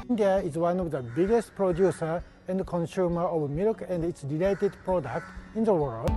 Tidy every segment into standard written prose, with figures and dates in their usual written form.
India is one of the biggest producer and consumer of milk and its related products in the world.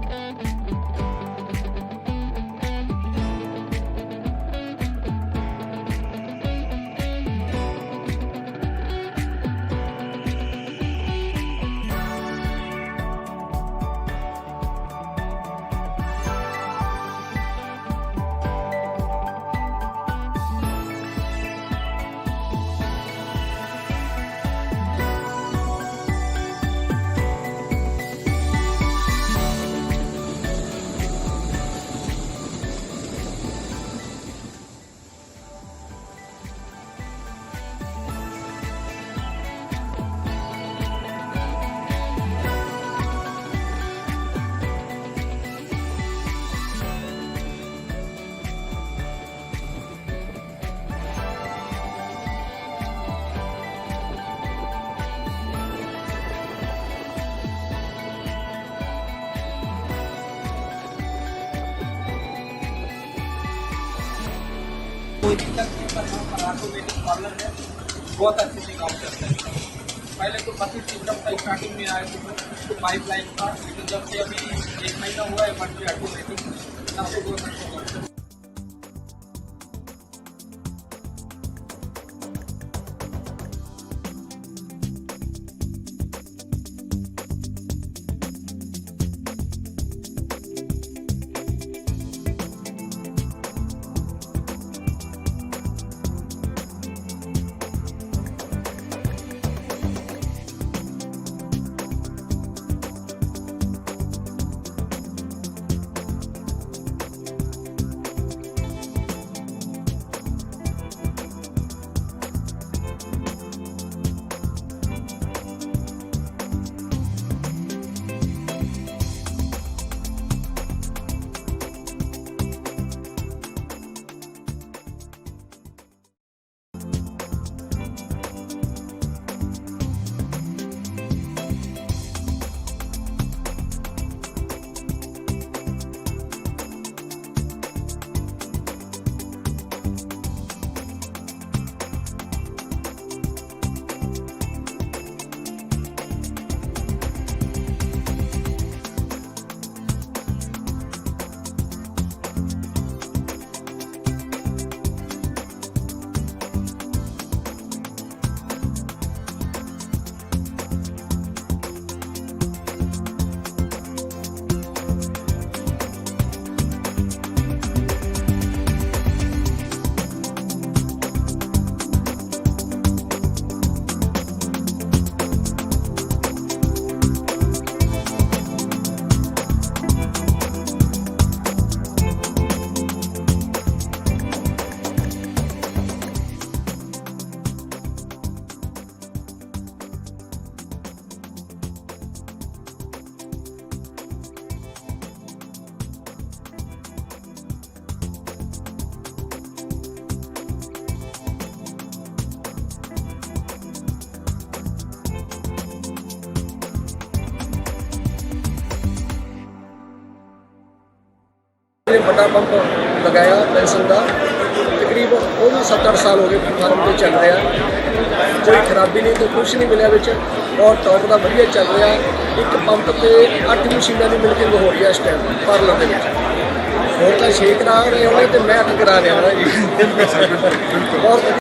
Parlour है बहुत अच्छे से काम करता है। पहले तो बकेट सिस्टम था, स्टार्टिंग में आया तो पाइपलाइन था, लेकिन जब से अभी 1 महीना हुआ है बट ऑटोमेटिक तब से बहुत अच्छा करता है। बड़ा पंप लगाया वैंसन का तकरीबन वो भी 7-8 साल हो गए फार्म पर चल रहा, कोई खराबी नहीं, तो कुछ नहीं मिले बिच और टॉप का वधिया चल रहा। एक पंप से 8 मशीनों की मिल्किंग हो रही है इस टाइम पार्लर के और तो 6 करा रहे होने तो मैं 8 करा रहा जी। बहुत